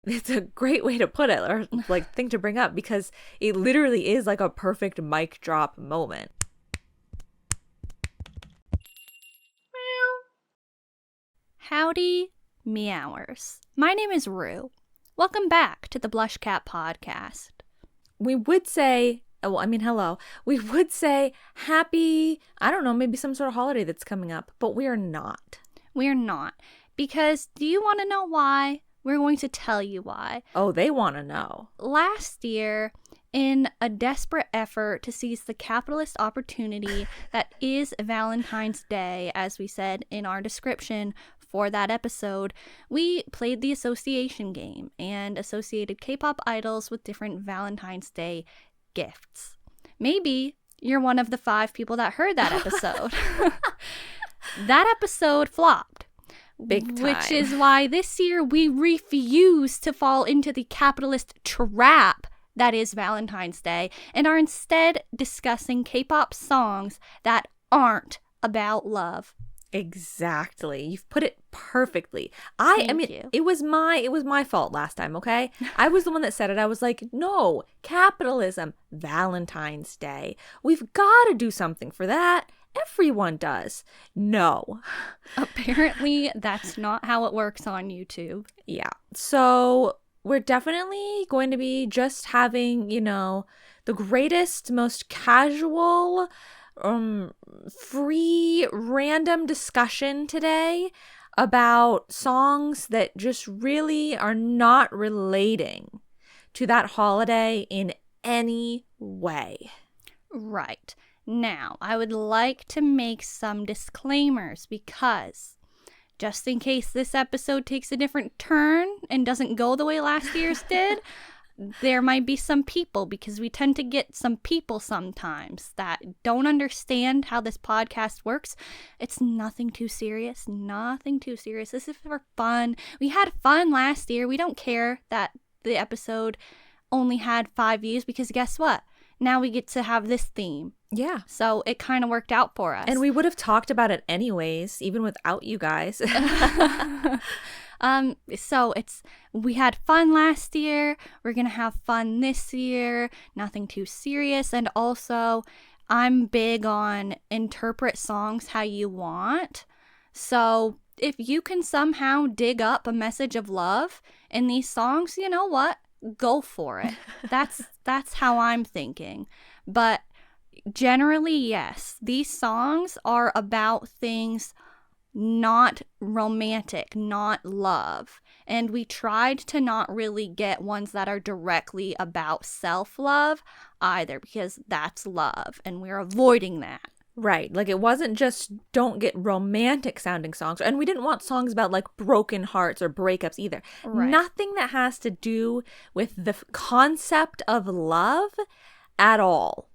It's a great way to put it, or like thing to bring up, because it literally is like a perfect mic drop moment. Howdy, Meowers. My name is Rue. Welcome back to the BlushCat podcast. We would say, hello. We would say happy, I don't know, maybe some sort of holiday that's coming up, but we are not. We're not. Because do you want to know why? We're going to tell you why. Oh, they want to know. Last year, in a desperate effort to seize the capitalist opportunity that is Valentine's Day, as we said in our description for that episode, we played the association game and associated K-pop idols with different Valentine's Day gifts. Maybe you're one of the 5 people that heard that episode. That episode flopped. Big time. Which is why this year we refuse to fall into the capitalist trap that is Valentine's Day and are instead discussing K-pop songs that aren't about love. Exactly. You've put it perfectly. Thank you. It was my fault last time, okay? I was the one that said it. I was like, "No, capitalism, Valentine's Day. We've got to do something for that. Everyone does." No. Apparently, that's not how it works on YouTube. Yeah. So, we're definitely going to be just having, the greatest, most casual, free, random discussion today about songs that just really are not relating to that holiday in any way. Right. Now, I would like to make some disclaimers because just in case this episode takes a different turn and doesn't go the way last year's did, there might be some people, because we tend to get some people sometimes that don't understand how this podcast works. It's nothing too serious. This is for fun. We had fun last year. We don't care that the episode only had 5 views because guess what? Now we get to have this theme. Yeah. So it kind of worked out for us. And we would have talked about it anyways, even without you guys. So we had fun last year. We're going to have fun this year. Nothing too serious. And also, I'm big on interpret songs how you want. So if you can somehow dig up a message of love in these songs, you know what? Go for it. That's how I'm thinking. But generally, yes, these songs are about things not romantic, not love. And we tried to not really get ones that are directly about self-love either, because that's love and we're avoiding that. Right. Like, it wasn't just don't get romantic sounding songs. And we didn't want songs about like broken hearts or breakups either. Right. Nothing that has to do with the concept of love at all.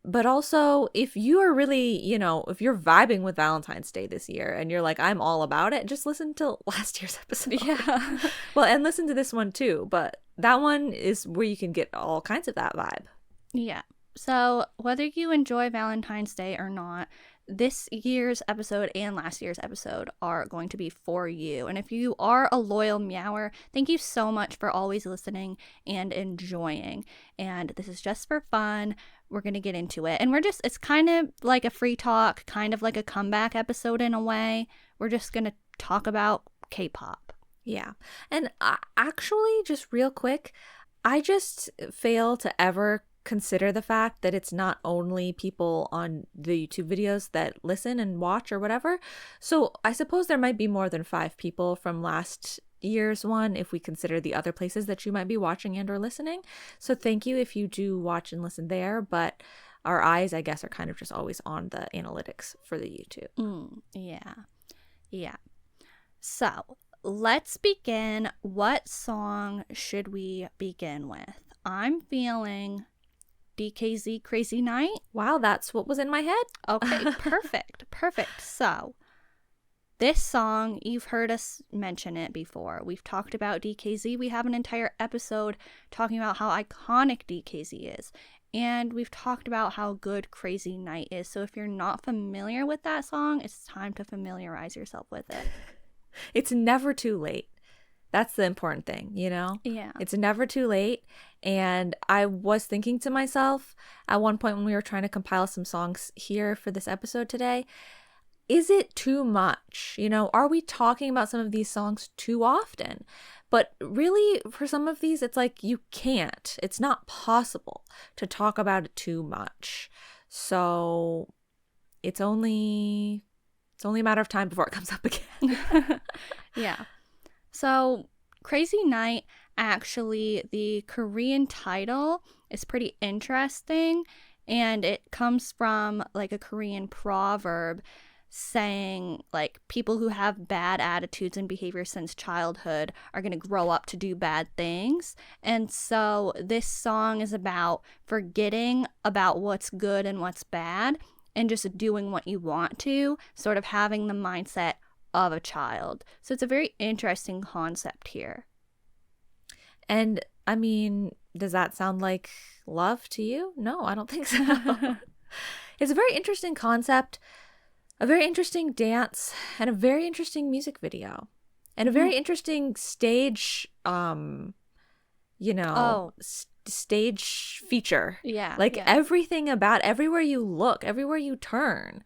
But also, if you are really, if you're vibing with Valentine's Day this year and you're like, I'm all about it, just listen to last year's episode. Yeah. Well, and listen to this one too. But that one is where you can get all kinds of that vibe. Yeah. So whether you enjoy Valentine's Day or not, this year's episode and last year's episode are going to be for you. And if you are a loyal Meower, thank you so much for always listening and enjoying. And this is just for fun. We're going to get into it. And it's kind of like a free talk, kind of like a comeback episode in a way. We're just going to talk about K-pop. Yeah. And actually, just real quick, I just fail to ever consider the fact that it's not only people on the YouTube videos that listen and watch or whatever. So I suppose there might be more than 5 people from last year's one if we consider the other places that you might be watching and or listening. So thank you if you do watch and listen there, but our eyes, I guess, are kind of just always on the analytics for the YouTube. Yeah. So let's begin. What song should we begin with? I'm feeling DKZ Crazy Night. Wow, that's what was in my head. Okay, perfect. So this song, you've heard us mention it before. We've talked about DKZ. We have an entire episode talking about how iconic DKZ is. And we've talked about how good Crazy Night is. So if you're not familiar with that song, it's time to familiarize yourself with it. It's never too late. That's the important thing, you know? Yeah. It's never too late. And I was thinking to myself at one point when we were trying to compile some songs here for this episode today, is it too much? You know, are we talking about some of these songs too often? But really, for some of these, it's like you can't. It's not possible to talk about it too much. So it's only a matter of time before it comes up again. Yeah. So Crazy Night, actually, the Korean title is pretty interesting, and it comes from like a Korean proverb saying like people who have bad attitudes and behavior since childhood are going to grow up to do bad things. And so this song is about forgetting about what's good and what's bad and just doing what you want to, sort of having the mindset of a child. So it's a very interesting concept here. And I mean, does that sound like love to you? No, I don't think so. It's a very interesting concept, a very interesting dance, and a very interesting music video, and a very interesting stage, stage feature. Yeah. Like yeah. everything about everywhere you look, everywhere you turn,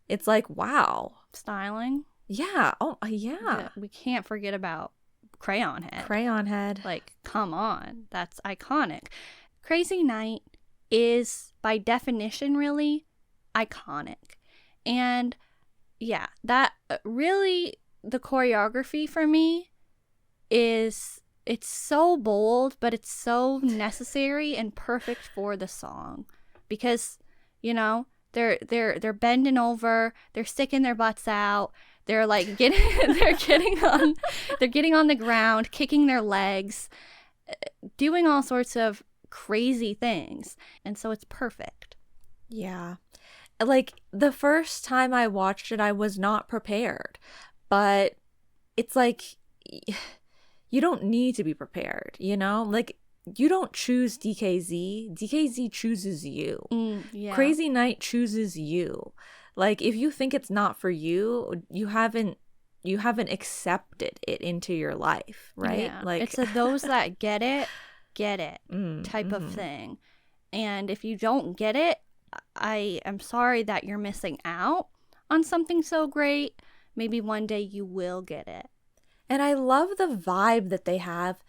it's like, wow. Styling. Yeah. Oh, yeah. We can't forget about Crayon Head. Crayon Head. Like, come on. That's iconic. Crazy Night is, by definition, really iconic. And yeah, that really, the choreography for me is, it's so bold, but it's so necessary and perfect for the song. Because, you know, they're bending over, they're sticking their butts out, they're like getting on the ground, kicking their legs, doing all sorts of crazy things. And so it's perfect. Yeah. Like the first time I watched it, I was not prepared. But it's like you don't need to be prepared, you know? Like you don't choose DKZ. DKZ chooses you. Yeah. Crazy Night chooses you. Like if you think it's not for you, you haven't accepted it into your life, right? Yeah. Like it's those that get it type of thing. And if you don't get it, I am sorry that you're missing out on something so great. Maybe one day you will get it. And I love the vibe that they have,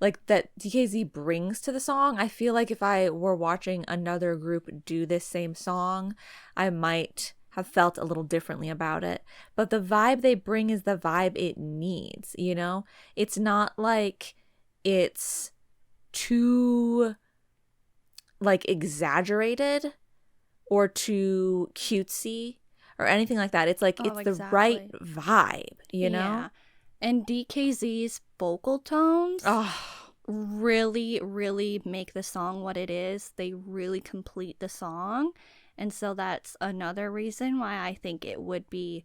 like that DKZ brings to the song. I feel like if I were watching another group do this same song, I might have felt a little differently about it. But the vibe they bring is the vibe it needs, you know? It's not like it's too like exaggerated or too cutesy or anything like that. It's like it's exactly. the right vibe, you know? Yeah. And DKZ's vocal tones really, really make the song what it is. They really complete the song. And so that's another reason why I think it would be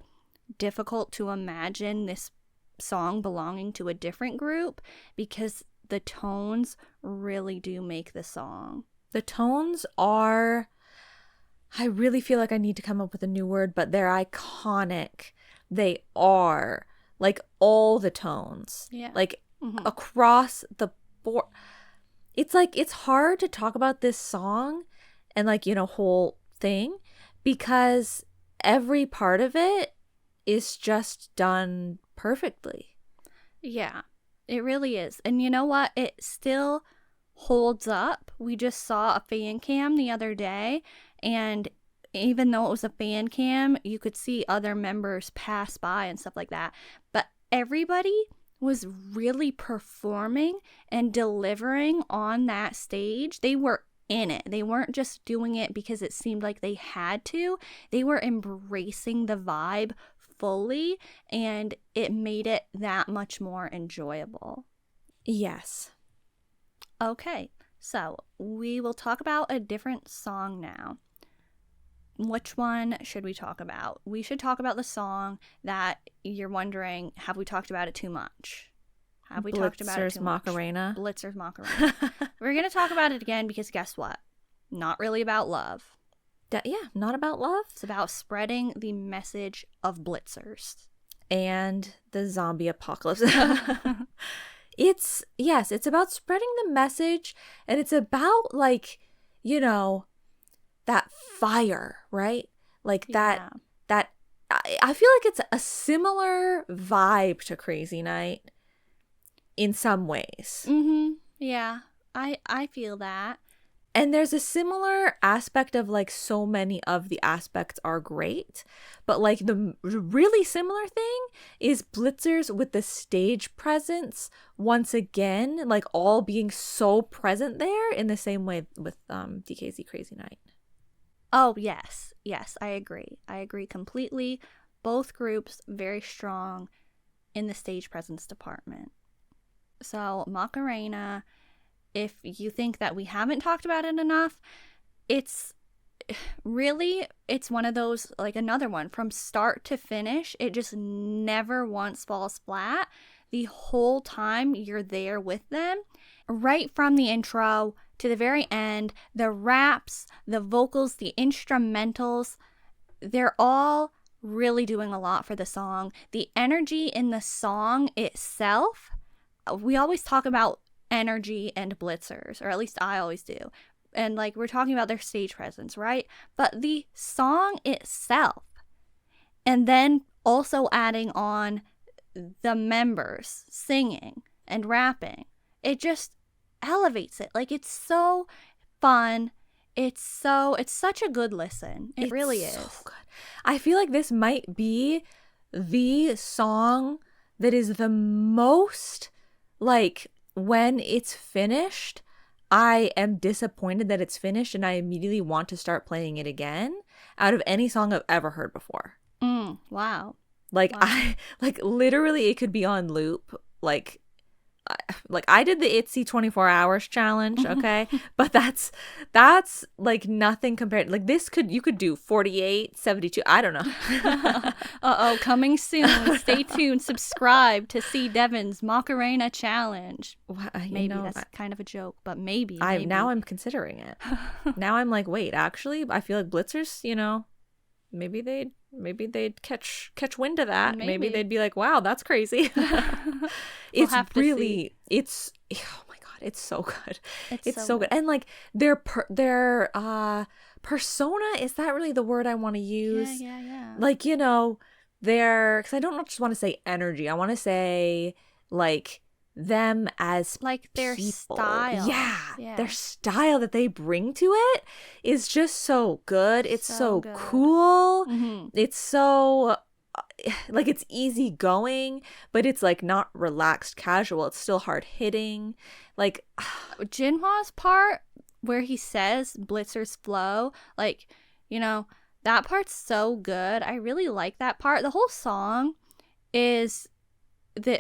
difficult to imagine this song belonging to a different group, because the tones really do make the song. The tones are, I really feel like I need to come up with a new word, but they're iconic. They are. Like all the tones. Yeah. Like across the board. It's like, it's hard to talk about this song and like, you know, whole thing, because every part of it is just done perfectly. Yeah, it really is. And you know what? It still holds up. We just saw a fan cam the other day, and even though it was a fan cam, you could see other members pass by and stuff like that. But everybody was really performing and delivering on that stage. They were in it. They weren't just doing it because it seemed like they had to. They were embracing the vibe fully, and it made it that much more enjoyable. Yes. Okay, so we will talk about a different song now. Which one should we talk about? We should talk about the song that you're wondering, have we talked about it too much? Have we talked about it too Macarena. much? BLITZERS Macarena. We're going to talk about it again because guess what? Not really about love. Yeah, not about love. It's about spreading the message of BLITZERS. And the zombie apocalypse. it's about spreading the message, and it's about like, you know, that fire, right? Like that I feel like it's a similar vibe to Crazy Night in some ways. Yeah, I feel that. And there's a similar aspect of like so many of the aspects are great, but like the really similar thing is BLITZERS with the stage presence once again, like all being so present there in the same way with DKZ Crazy Night. Oh, yes. Yes, I agree. I agree completely. Both groups very strong in the stage presence department. So, Macarena, if you think that we haven't talked about it enough, it's one of those, like another one, from start to finish, it just never once falls flat. The whole time you're there with them, right from the intro to the very end, the raps, the vocals, the instrumentals, they're all really doing a lot for the song. The energy in the song itself, we always talk about energy and BLITZERS, or at least I always do. And like we're talking about their stage presence, right? But the song itself, and then also adding on the members singing and rapping, it just elevates it. Like it's so fun. It's such a good listen. It really is. So good. I feel like this might be the song that is the most like, when it's finished, I am disappointed that it's finished and I immediately want to start playing it again out of any song I've ever heard before. Wow. Like, wow. Literally it could be on loop. Like I did the ITZY 24 hours challenge, okay? But that's like nothing compared. Like you could do 48, 72, I don't know. Coming soon. Stay tuned. Subscribe to see Devin's Macarena challenge. Well, maybe that's kind of a joke, but maybe. Now I'm considering it. Now I'm like, wait, actually, I feel like BLITZERS, you know, maybe they'd catch wind of that. Maybe they'd be like, wow, that's crazy. It's really, it's, oh my God, it's so good. It's so good. And like their persona, is that really the word I want to use? Yeah. Like, you know, because I don't just want to say energy. I want to say like them as like their people. Style. Yeah, their style that they bring to it is just so good. It's so good. Cool. Mm-hmm. It's so like it's easy going, but it's like not relaxed casual. It's still hard hitting. Like Jinhwa's part where he says BLITZERS flow, like, you know, that part's so good. I really like that part. The whole song is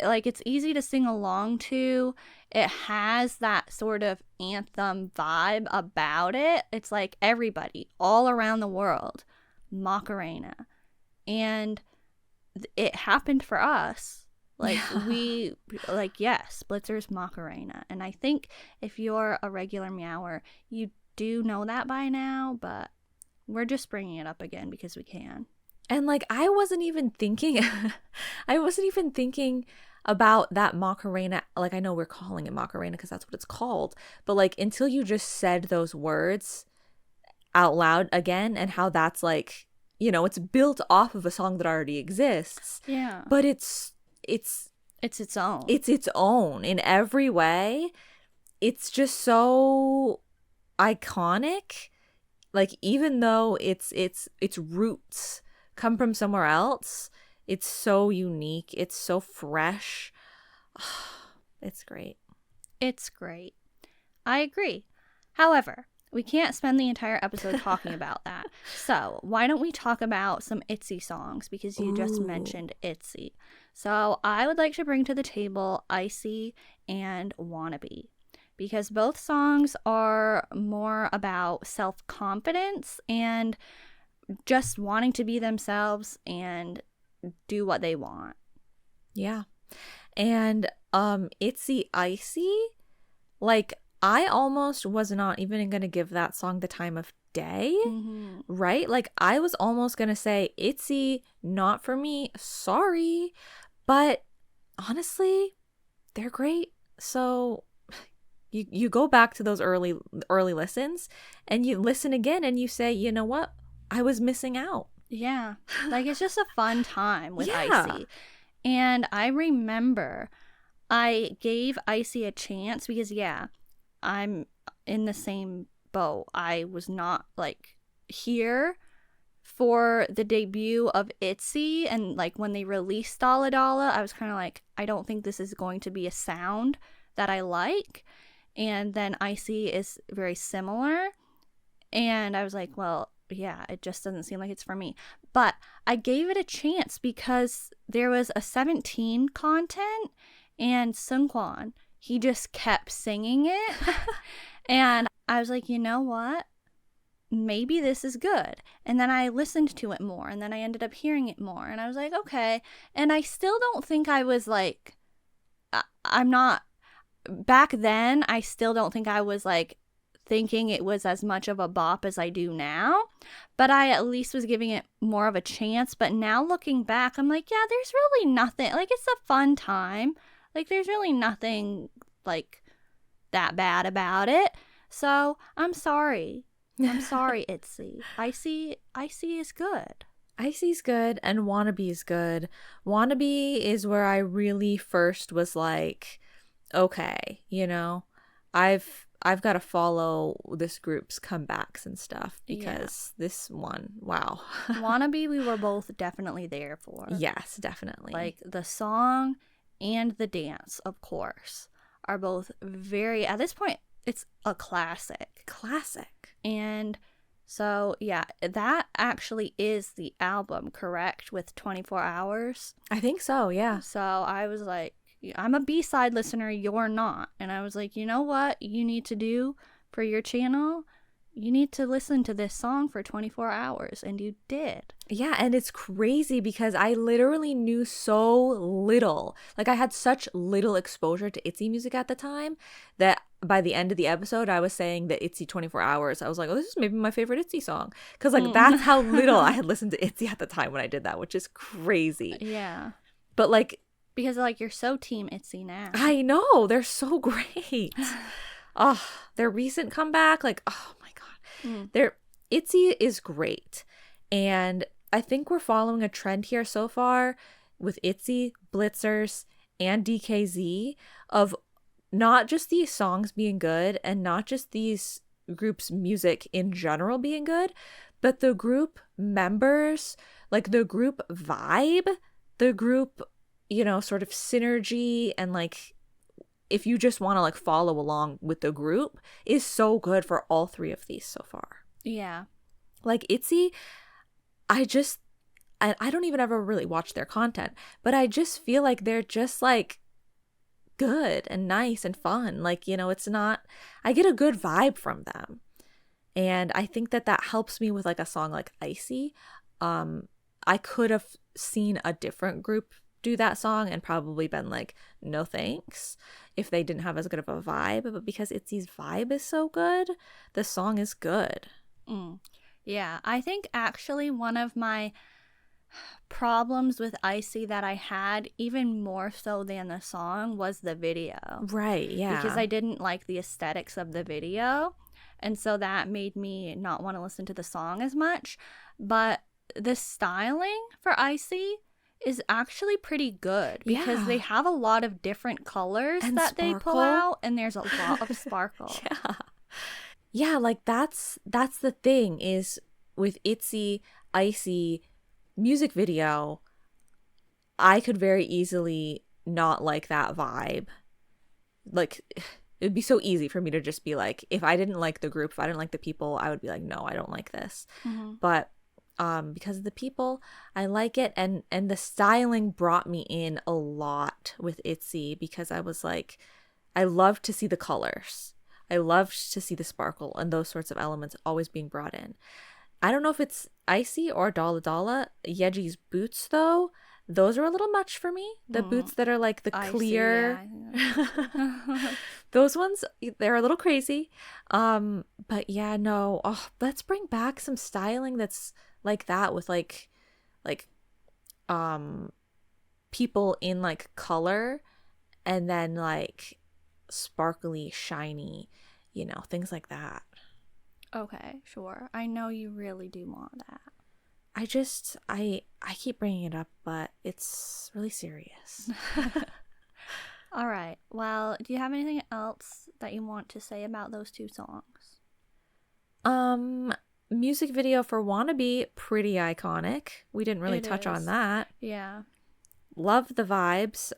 like it's easy to sing along to. It has that sort of anthem vibe about it. It's like everybody all around the world, Macarena. And it happened for us. Like yes, BLITZERS Macarena. And I think if you're a regular Meower, you do know that by now, but we're just bringing it up again because we can. And like I wasn't even thinking about that Macarena. Like, I know we're calling it Macarena because that's what it's called, but like until you just said those words out loud again, and how that's like, you know, it's built off of a song that already exists. Yeah. But it's its own. It's its own in every way. It's just so iconic. Like, even though its roots come from somewhere else, it's so unique. It's so fresh. It's great. It's great. I agree. However, we can't spend the entire episode talking about that. So why don't we talk about some ITZY songs, because you just mentioned ITZY. So I would like to bring to the table Icy and Wannabe, because both songs are more about self-confidence and just wanting to be themselves and do what they want. Yeah. And ITZY Icy, like, I almost was not even going to give that song the time of day, right? Like, I was almost going to say, ITZY, not for me, sorry. But honestly, they're great. So you go back to those early listens and you listen again and you say, you know what? I was missing out. Yeah. Like, it's just a fun time with Yeah. ITZY. And I remember I gave ITZY a chance because, yeah, I'm in the same boat. I was not, like, here for the debut of ITZY, and, like, when they released Dalla Dalla, I was kind of like, I don't think this is going to be a sound that I like. And then ITZY is very similar. And I was like, well, yeah, it just doesn't seem like it's for me. But I gave it a chance because there was a 17 content and Seungkwan, he just kept singing it. And I was like, you know what? Maybe this is good. And then I listened to it more and then I ended up hearing it more. And I was like, okay. And I still don't think I was like, I'm not, back then, I still don't think I was like, thinking it was as much of a bop as I do now, but I at least was giving it more of a chance. But now looking back, I'm like, yeah, there's really nothing, like, it's a fun time, like, there's really nothing like that bad about it. So I'm sorry ITZY. Icy is good. Icy's good and Wannabe's good. Wannabe is where I really first was like, okay, you know, I've got to follow this group's comebacks and stuff because this one, wow. Wannabe, we were both definitely there for. Yes, definitely. Like, the song and the dance, of course, are both very, at this point, it's a classic. Classic. And so, yeah, that actually is the album, correct? With 24 Hours? I think so, yeah. So I was like, I'm a B-side listener, you're not. And I was like, you know what you need to do for your channel? You need to listen to this song for 24 hours. And you did. Yeah, and it's crazy because I literally knew so little. Like, I had such little exposure to ITZY music at the time that by the end of the episode, I was saying that ITZY 24 Hours. I was like, oh, this is maybe my favorite ITZY song. Because, like, that's how little I had listened to ITZY at the time when I did that, which is crazy. Yeah. But, like, because, like, you're so team ITZY now. I know. They're so great. Oh, their recent comeback, like, oh my God. Their ITZY is great. And I think we're following a trend here so far with ITZY, BLITZERS, and DKZ of not just these songs being good and not just these groups' music in general being good, but the group members, like the group vibe, the group, you know, sort of synergy, and like if you just want to like follow along with the group is so good for all three of these so far. Yeah. Like ITZY, I don't even ever really watch their content, but I just feel like they're just like good and nice and fun. Like, you know, it's not, I get a good vibe from them. And I think that that helps me with like a song like Icy. I could have seen a different group do that song and probably been like, no thanks, if they didn't have as good of a vibe. But because ITZY's vibe is so good, the song is good. Yeah, I think actually one of my problems with Icy that I had, even more so than the song, was the video. Right, yeah. Because I didn't like the aesthetics of the video. And so that made me not want to listen to the song as much. But the styling for Icy is actually pretty good because they have a lot of different colors and that sparkle. They pull out, and there's a lot of sparkle. Yeah, like that's the thing is with ITZY Icy music video, I could very easily not like that vibe. Like, it'd be so easy for me to just be like, if I didn't like the group, if I didn't like the people, I would be like, no, I don't like this. But because of the people, I like it, and the styling brought me in a lot with ITZY because I was like, I love to see the colors. I loved to see the sparkle and those sorts of elements always being brought in. I don't know if it's Icy or Dalla Dalla. Yeji's boots, though, those are a little much for me. The boots that are like the clear. Yeah. Those ones, they're a little crazy. But yeah, no. Oh, let's bring back some styling that's like that with like people in like color, and then like sparkly, shiny, things like that. Okay, sure. I know you really do want that. I keep bringing it up, but it's really serious. All right. Well, do you have anything else that you want to say about those two songs? Music video for Wannabe, pretty iconic. We didn't really touch on that. Yeah. Love the vibes.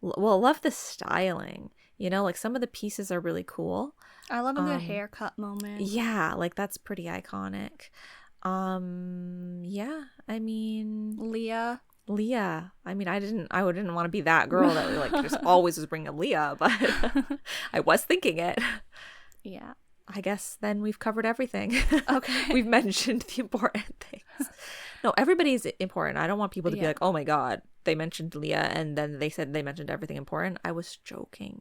Love the styling. Like some of the pieces are really cool. I love a good haircut moment. Yeah, like that's pretty iconic. Yeah, I mean Leah. I mean, I didn't want to be that girl that like just always was bringing up Leah, but I was thinking it. Yeah. I guess then we've covered everything. Okay. We've mentioned the important things. No, everybody's important. I don't want people to be like, oh my God, they mentioned Leah and then they said they mentioned everything important. I was joking.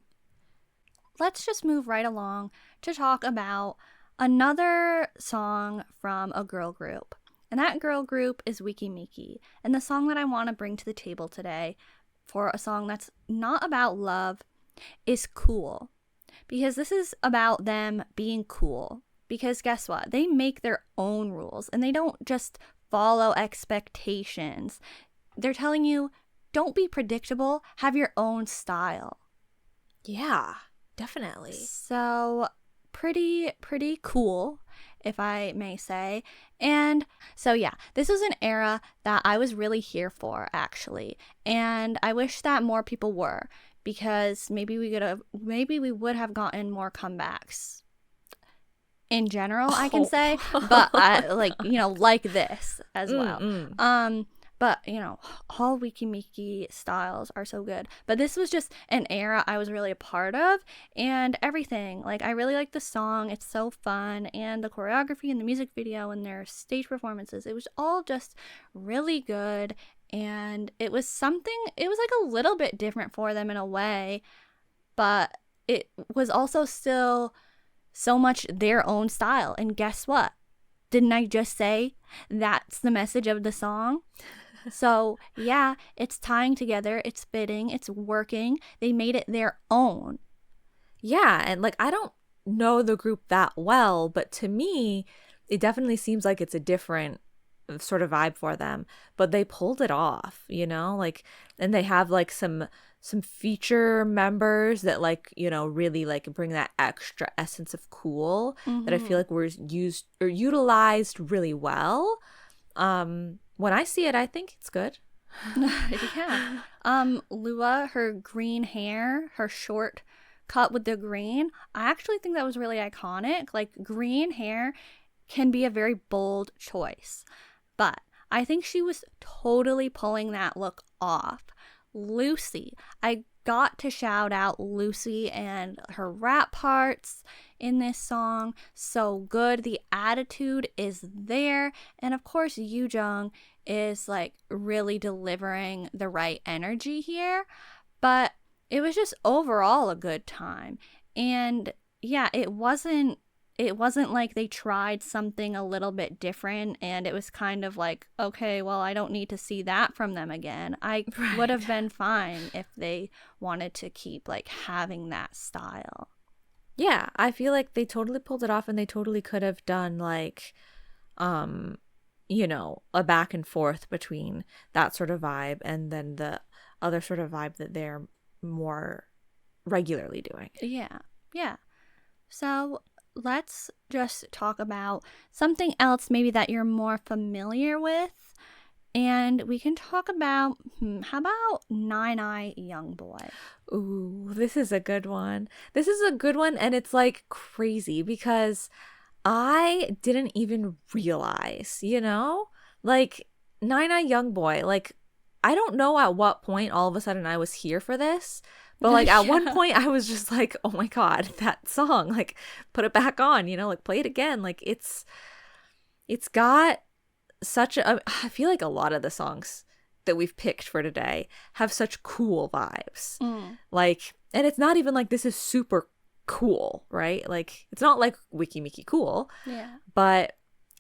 Let's just move right along to talk about another song from a girl group. And that girl group is Meki. And the song that I want to bring to the table today for a song that's not about love is Cool. Because this is about them being cool. Because guess what? They make their own rules and they don't just follow expectations. They're telling you, don't be predictable, have your own style. Yeah, definitely. So pretty cool, if I may say. And so yeah, this was an era that I was really here for, actually. And I wish that more people were, because maybe we would have gotten more comebacks in general, I can say, but like this as well. But, all Meki styles are so good. But this was just an era I was really a part of, and everything. Like, I really like the song. It's so fun. And the choreography and the music video and their stage performances, it was all just really good. And it was like a little bit different for them in a way, but it was also still so much their own style. And guess what? Didn't I just say that's the message of the song? So, yeah, it's tying together, it's fitting, it's working. They made it their own. Yeah, and like I don't know the group that well, but to me, it definitely seems like it's a different sort of vibe for them, but they pulled it off, like, and they have like some feature members that like, really like bring that extra essence of cool that I feel like were used or utilized really well. When I see it, I think it's good. Yeah. Lua, her green hair, her short cut with the green, I actually think that was really iconic. Like, green hair can be a very bold choice, but I think she was totally pulling that look off. Lucy, I got to shout out Lucy and her rap parts in this song. So good. The attitude is there. And of course, Yoojung is like really delivering the right energy here. But it was just overall a good time. And yeah, it wasn't like they tried something a little bit different and it was kind of like, okay, well, I don't need to see that from them again. I would have been fine if they wanted to keep like having that style. Yeah, I feel like they totally pulled it off and they totally could have done like a back and forth between that sort of vibe and then the other sort of vibe that they're more regularly doing. Yeah. So let's just talk about something else maybe that you're more familiar with. And we can talk about, how about NINE.i Youngboy? Ooh, this is a good one. And it's like crazy because I didn't even realize, like NINE.i Youngboy, like I don't know at what point all of a sudden I was here for this. But like at one point I was just like, oh my God, that song, like put it back on, like play it again. Like it's got such a, I feel like a lot of the songs that we've picked for today have such cool vibes. Like, and it's not even like this is super cool, right? Like it's not like Weki Meki cool. Yeah. But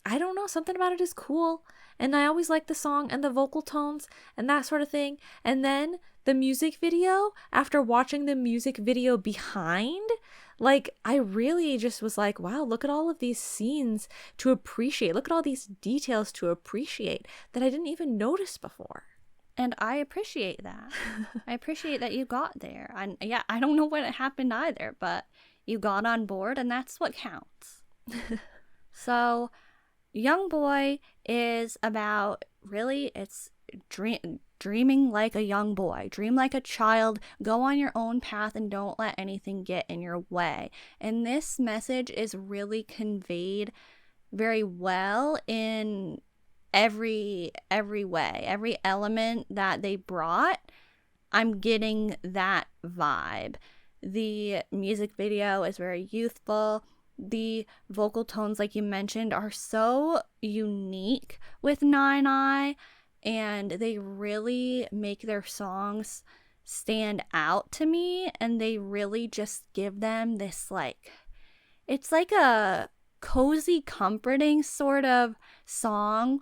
I don't know, something about it is cool. And I always like the song and the vocal tones and that sort of thing. And then the music video, after watching the music video behind, like, I really just was like, wow, look at all of these scenes to appreciate. Look at all these details to appreciate that I didn't even notice before. And I appreciate that. I appreciate that you got there. And yeah, I don't know what happened either, but you got on board, and that's what counts. So, Youngboy is about, really, it's dreaming like a young boy. Dream like a child. Go on your own path and don't let anything get in your way. And this message is really conveyed very well in every way. Every element that they brought, I'm getting that vibe. The music video is very youthful. The vocal tones, like you mentioned, are so unique with NINE.i, and they really make their songs stand out to me, and they really just give them this, like, it's like a cozy, comforting sort of song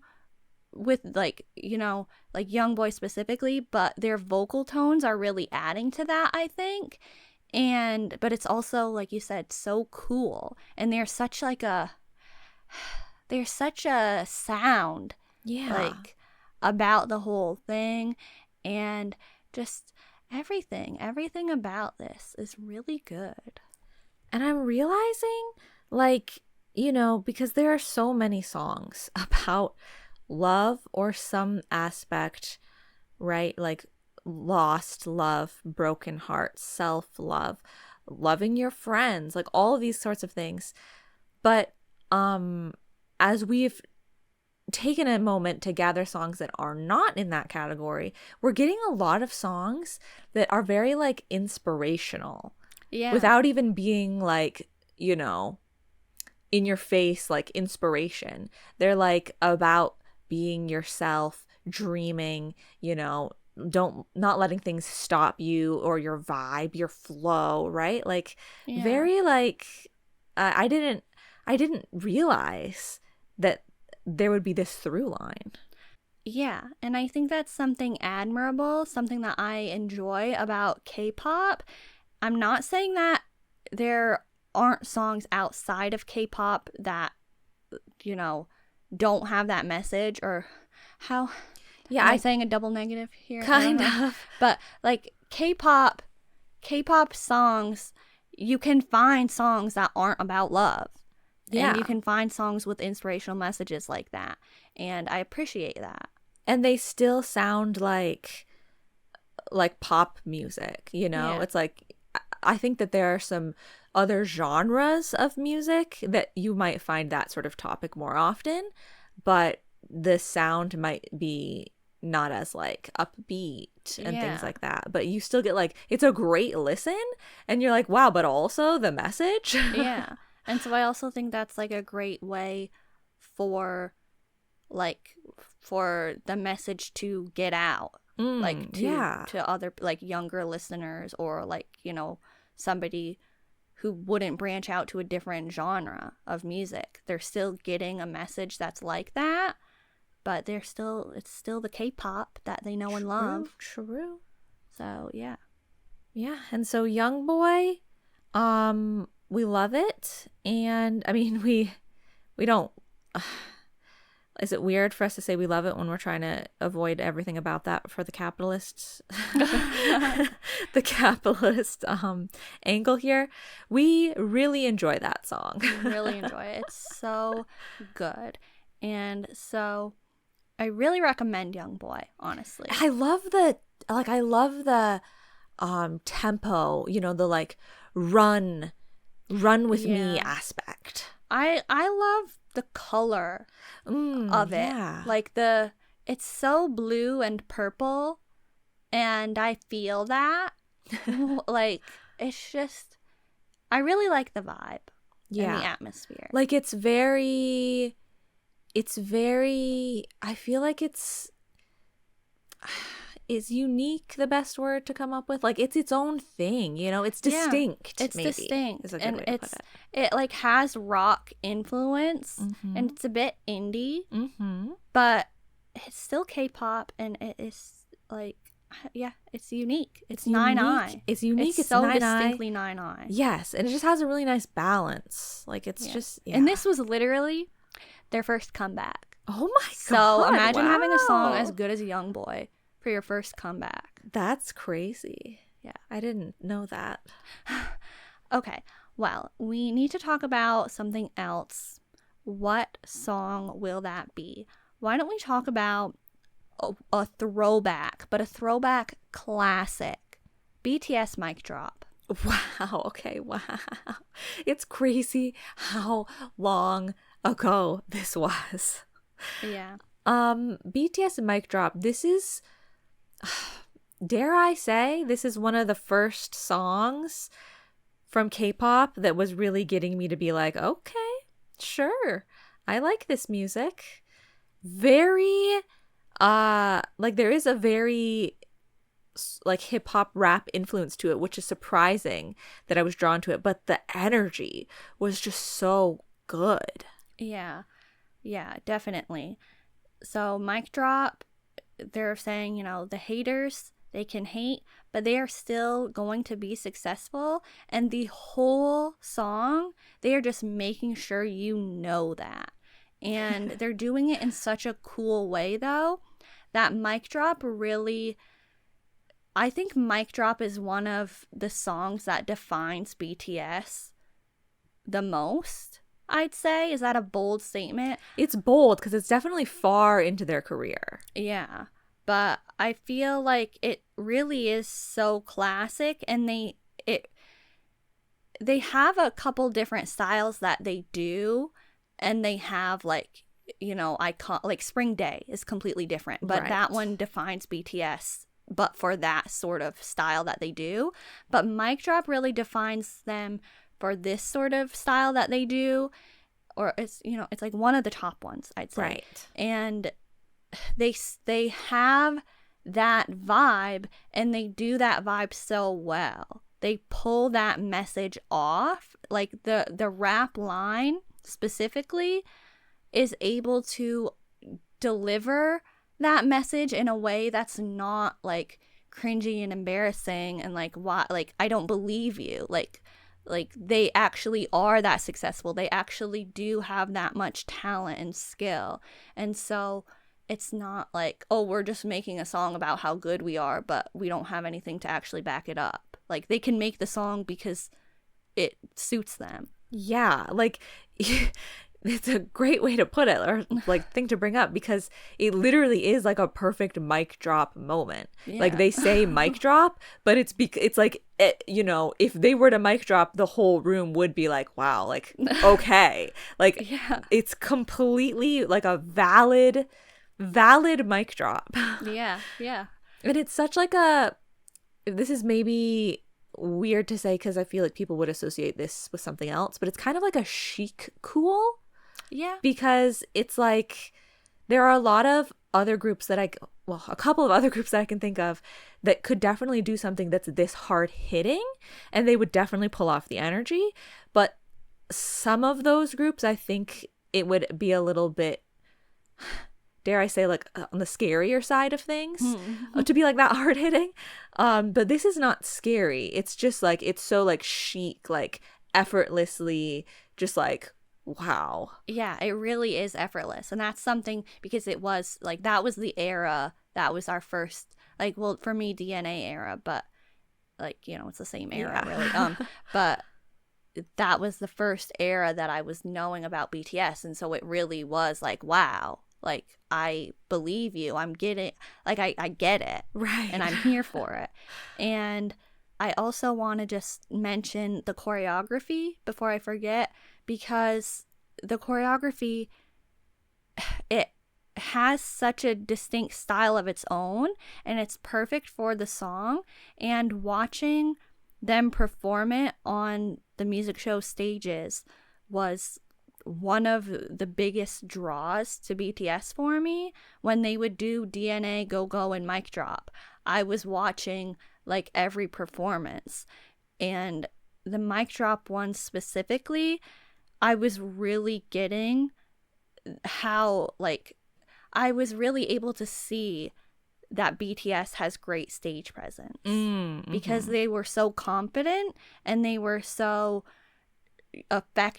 with, like, you know, like Youngboy specifically, but their vocal tones are really adding to that, I think. But it's also, like you said, so cool, and there's such a sound, like, about the whole thing, and just everything about this is really good. And I'm realizing, like, you know, because there are so many songs about love or some aspect, right? Like lost love, broken heart, self-love, loving your friends, like all of these sorts of things. But as we've taken a moment to gather songs that are not in that category, we're getting a lot of songs that are very, like, inspirational. Yeah. Without even being, like, you know, in your face, like, inspiration. They're, like, about being yourself, dreaming, you know, not letting things stop you or your vibe, your flow, right? Like, very, like, I didn't realize that there would be this through line. Yeah, and I think that's something admirable, something that I enjoy about K-pop. I'm not saying that there aren't songs outside of K-pop that, you know, don't have that message, or how... Yeah, am I saying a double negative here? Kind of. But, like, K-pop songs, you can find songs that aren't about love. Yeah. And you can find songs with inspirational messages like that. And I appreciate that. And they still sound like pop music, you know? Yeah. It's like, I think that there are some other genres of music that you might find that sort of topic more often, but the sound might be not as, like, upbeat and things like that. But you still get, like, it's a great listen, and you're like, wow, but also the message. Yeah. And so I also think that's, like, a great way for the message to get out, like, to other, like, younger listeners, or, like, you know, somebody who wouldn't branch out to a different genre of music. They're still getting a message that's like that, but it's still the K-pop that they know and love. True. So, yeah. Yeah, and so Youngboy, we love it, and I mean, we don't. Is it weird for us to say we love it when we're trying to avoid everything about that for the capitalists, the capitalist angle here? We really enjoy that song. Really enjoy it. It's so good, and so I really recommend Youngboy. Honestly, I love the tempo. You know, the, like, run with me aspect. I love the color of it. Yeah. Like, it's so blue and purple, and I feel that. Like, it's just, I really like the vibe and the atmosphere. Like, it's very, I feel like it's is unique the best word to come up with? Like, it's its own thing, you know? It's distinct. It's maybe, distinct, is a good and way to put it. it like has rock influence, and it's a bit indie, but it's still K-pop, and it is like, yeah, it's unique. It's NINE.i. It's unique. It's so NINE.i. distinctly NINE.i. Yes, and it just has a really nice balance. Like, it's just, yeah. And this was literally their first comeback. Oh my god! So imagine having a song wow. as good as Youngboy for your first comeback. That's crazy. Yeah. I didn't know that. Okay, well, we need to talk about something else. What song will that be? Why don't we talk about a throwback, but a throwback classic? BTS Mic Drop. Wow. Okay. Wow. It's crazy how long ago this was. Yeah. BTS Mic Drop. This is, dare I say, this is one of the first songs from K-pop that was really getting me to be like, okay, sure, I like this music. Very, like, there is a very like hip hop rap influence to it, which is surprising that I was drawn to it, but the energy was just so good. Yeah, definitely. So Mic Drop, they're saying, the haters, they can hate, but they are still going to be successful. And the whole song, they are just making sure you know that. And they're doing it in such a cool way, though, that Mic Drop really, I think Mic Drop is one of the songs that defines BTS the most, I'd say. Is that a bold statement? It's bold because it's definitely far into their career. Yeah, but I feel like it really is so classic, and they have a couple different styles that they do, and they have like, icon, like Spring Day is completely different, but Right. that one defines BTS, but for that sort of style that they do. But Mic Drop really defines them for this sort of style that they do, or it's like one of the top ones, I'd say. Right. And they have that vibe, and they do that vibe so well. They pull that message off. Like the rap line specifically is able to deliver that message in a way that's not like cringy and embarrassing and like, why, like, I don't believe you. Like they actually are that successful. They actually do have that much talent and skill. And so it's not like, oh, we're just making a song about how good we are, but we don't have anything to actually back it up. Like, they can make the song because it suits them. Yeah, like, it's a great way to put it, or like thing to bring up, because it literally is like a perfect mic drop moment. Yeah. Like, they say mic drop, but it's like, if they were to mic drop, the whole room would be like, wow, like, okay. Like, Yeah. It's completely like a valid mic drop. Yeah. And it's such like this is maybe weird to say because I feel like people would associate this with something else, but it's kind of like a chic cool. Yeah. Because it's like, there are a lot of other groups that a couple of other groups that I can think of that could definitely do something that's this hard hitting, and they would definitely pull off the energy. But some of those groups, I think it would be a little bit, dare I say, like, on the scarier side of things, to be like that hard hitting. But this is not scary. It's just like, it's so like chic, like effortlessly, just like, wow. Yeah, it really is effortless. And that's something, because it was like, that was the era that was our first, like, well, for me, DNA era, but like, it's the same era, really. But that was the first era that I was knowing about BTS. And so it really was like, wow, like, I believe you. I'm getting, like, I get it. Right. And I'm here for it. And I also want to just mention the choreography before I forget, because the choreography, it has such a distinct style of its own, and it's perfect for the song. And watching them perform it on the music show stages was one of the biggest draws to BTS for me when they would do DNA, Go Go, and Mic Drop. I was watching like every performance, and the Mic Drop one specifically, I was really getting how like I was really able to see that BTS has great stage presence because they were so confident and they were so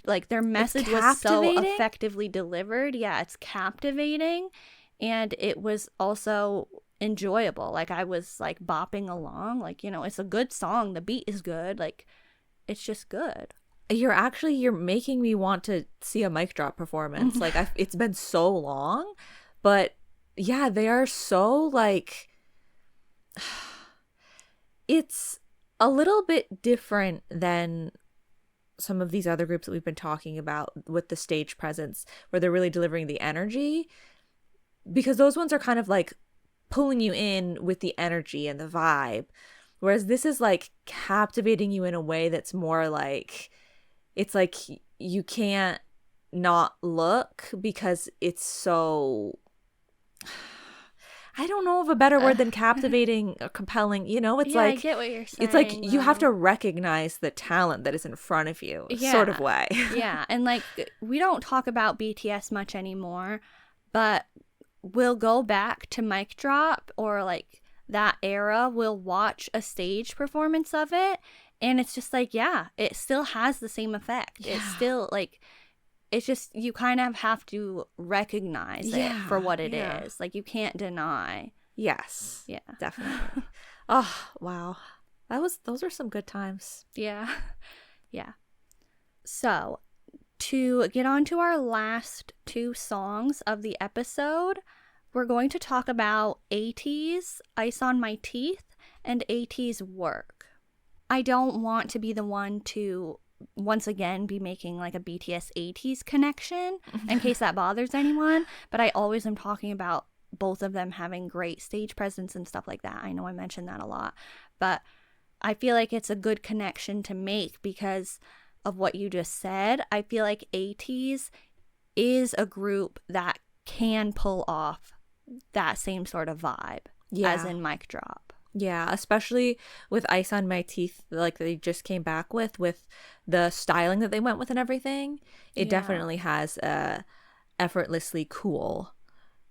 like their message was so effectively delivered. Yeah, it's captivating, and it was also enjoyable. Like I was like bopping along, like, you know, it's a good song, the beat is good, like it's just good. You're making me want to see a Mic Drop performance. Like it's been so long, but yeah, they are so like it's a little bit different than some of these other groups that we've been talking about with the stage presence where they're really delivering the energy, because those ones are kind of like pulling you in with the energy and the vibe, whereas this is like captivating you in a way that's more like it's like you can't not look because it's so, I don't know of a better word than captivating or compelling. You know, it's yeah, like, I get what you're saying. It's like you have to recognize the talent that is in front of you, sort of way. Yeah, and like we don't talk about BTS much anymore, but we'll go back to Mic Drop or like that era. We'll watch a stage performance of it, and it's just like, yeah, it still has the same effect. Yeah. It's still like, it's just, you kind of have to recognize it for what it is. Like, you can't deny. Yes. Yeah. Definitely. Oh, wow. Those are some good times. Yeah. Yeah. So, to get on to our last two songs of the episode, we're going to talk about ATEEZ, Ice on My Teeth, and ATEEZ Work. I don't want to be the one to once again be making like a BTS ATEEZ connection in case that bothers anyone, but I always am talking about both of them having great stage presence and stuff like that. I know I mentioned that a lot, but I feel like it's a good connection to make because of what you just said. I feel like ATEEZ is a group that can pull off that same sort of vibe as in Mic Drop. Yeah, especially with Ice on My Teeth, like they just came back with the styling that they went with and everything. It definitely has a effortlessly cool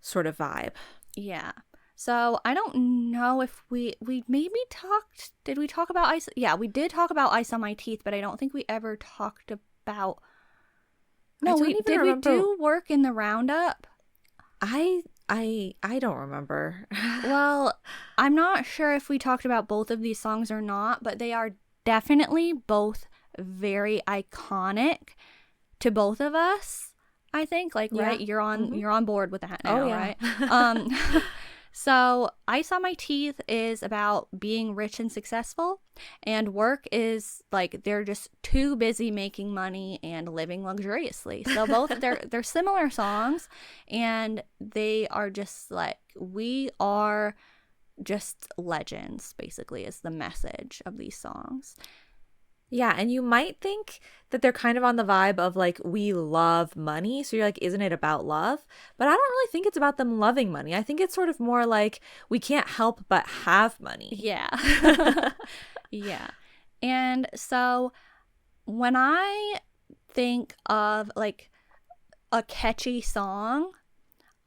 sort of vibe. Yeah. So I don't know if we maybe talked, did we talk about Ice? Yeah, we did talk about Ice on My Teeth, but I don't think we ever talked about, no, we do Work in the roundup? I don't remember. Well, I'm not sure if we talked about both of these songs or not, but they are definitely both very iconic to both of us, I think. Like, right? You're on board with that now, right? So Ice on My Teeth is about being rich and successful, and Work is like they're just too busy making money and living luxuriously. So both they're similar songs, and they are just like, we are just legends, basically, is the message of these songs. Yeah, and you might think that they're kind of on the vibe of like, we love money. So you're like, isn't it about love? But I don't really think it's about them loving money. I think it's sort of more like we can't help but have money. Yeah. Yeah. And so when I think of like a catchy song,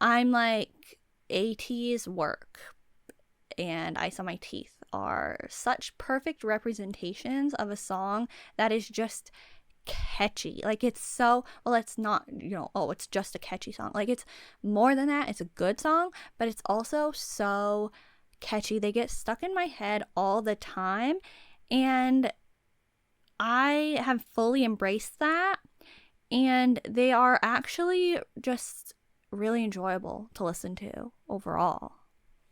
I'm like, ATEEZ Work and Ice on My Teeth are such perfect representations of a song that is just catchy. Like, it's so, well, it's not, you know, oh, it's just a catchy song. Like, it's more than that. It's a good song, but it's also so catchy. They get stuck in my head all the time, and I have fully embraced that, and they are actually just really enjoyable to listen to overall.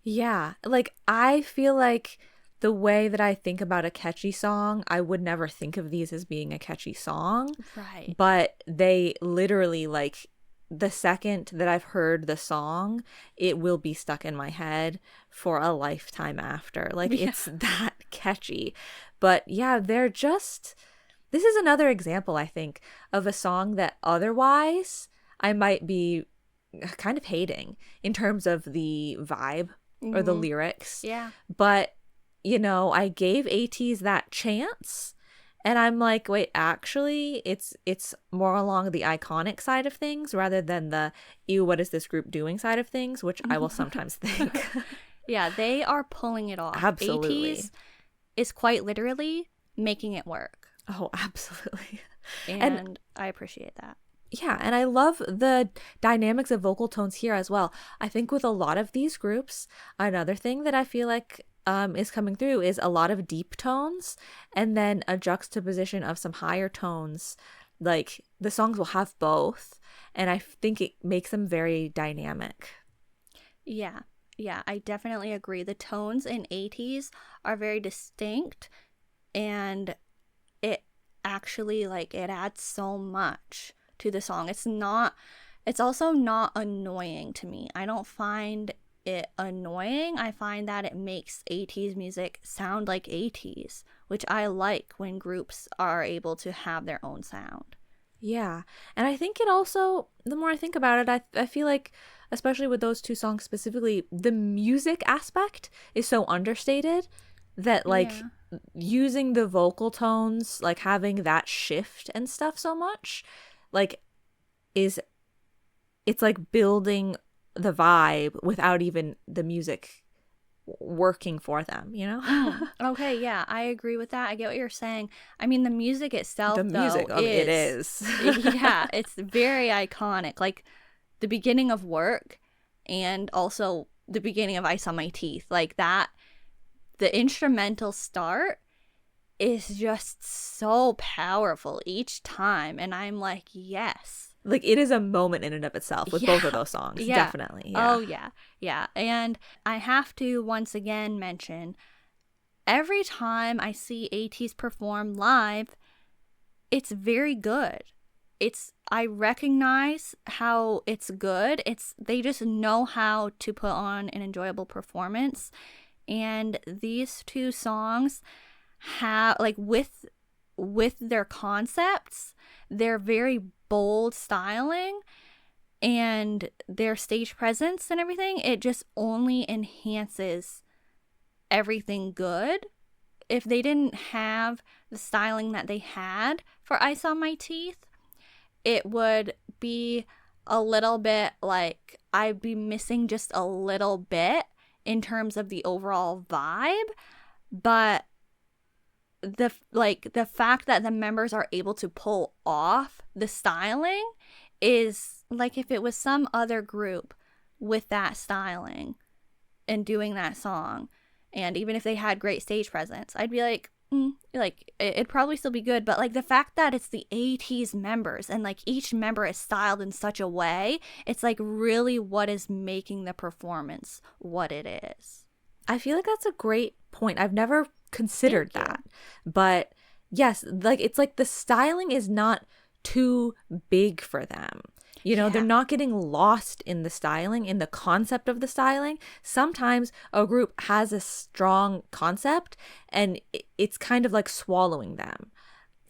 Yeah, like I feel like the way that I think about a catchy song, I would never think of these as being a catchy song. Right. But they literally, like, the second that I've heard the song, it will be stuck in my head for a lifetime after. Like, it's that catchy. But yeah, they're just, This is another example, I think, of a song that otherwise I might be kind of hating in terms of the vibe or the lyrics. Yeah. But, you know, I gave ATEEZ that chance. And I'm like, wait, actually, it's more along the iconic side of things rather than the, ew, what is this group doing side of things, which I will sometimes think. Yeah, they are pulling it off. Absolutely. ATEEZ is quite literally making it work. Oh, absolutely. And I appreciate that. Yeah, and I love the dynamics of vocal tones here as well. I think with a lot of these groups, another thing that I feel like is coming through is a lot of deep tones and then a juxtaposition of some higher tones. Like the songs will have both, and I think it makes them very dynamic. Yeah, I definitely agree. The tones in ATEEZ are very distinct, and it actually, like, it adds so much to the song. It's also not annoying to me. I don't find it annoying. I find that it makes ATEEZ music sound like ATEEZ, which I like when groups are able to have their own sound. Yeah, and I think it also, the more I think about it, I feel like, especially with those two songs specifically, the music aspect is so understated that, like, using the vocal tones, like having that shift and stuff so much, like, it's like building the vibe without even the music working for them, you know? Okay, yeah, I agree with that. I get what you're saying. I mean, the music itself, It is. Yeah, it's very iconic. Like the beginning of Work and also the beginning of Ice on My Teeth. Like that, the instrumental start is just so powerful each time. And I'm like, yes. Like, it is a moment in and of itself with both of those songs. Yeah. Definitely. Yeah. Oh, yeah. And I have to once again mention, every time I see ATEEZ perform live, it's very good. I recognize how it's good. They just know how to put on an enjoyable performance. And these two songs have, like, with their concepts, they're very bold styling, and their stage presence and everything, it just only enhances everything good. If they didn't have the styling that they had for Ice on My Teeth, it would be a little bit like I'd be missing just a little bit in terms of the overall vibe. But the fact that the members are able to pull off the styling is like, if it was some other group with that styling and doing that song, and even if they had great stage presence, I'd be like, like, it'd probably still be good. But like the fact that it's the ATEEZ members and like each member is styled in such a way, it's like really what is making the performance what it is. I feel like that's a great point. I've never considered that. But yes, like, it's like the styling is not too big for them. You know, they're not getting lost in the styling, in the concept of the styling. Sometimes a group has a strong concept and it's kind of like swallowing them.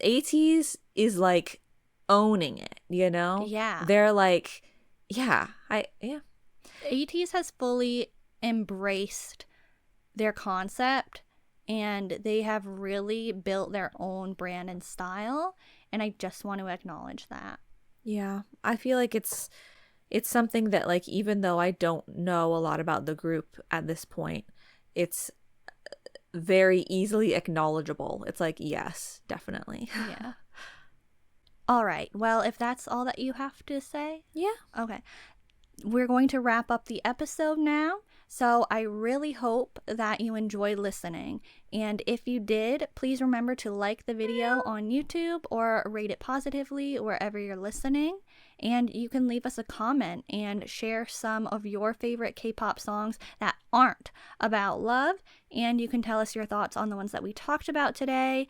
ATEEZ is like owning it, you know? Yeah. They're like, ATEEZ has fully embraced their concept, and they have really built their own brand and style, and I just want to acknowledge that. Yeah, I feel like it's something that, like, even though I don't know a lot about the group at this point, it's very easily acknowledgeable. It's like, yes, definitely. Yeah. All right. Well, if that's all that you have to say. Yeah. Okay. We're going to wrap up the episode now. So I really hope that you enjoyed listening. And if you did, please remember to like the video on YouTube or rate it positively wherever you're listening. And you can leave us a comment and share some of your favorite K-pop songs that aren't about love. And you can tell us your thoughts on the ones that we talked about today.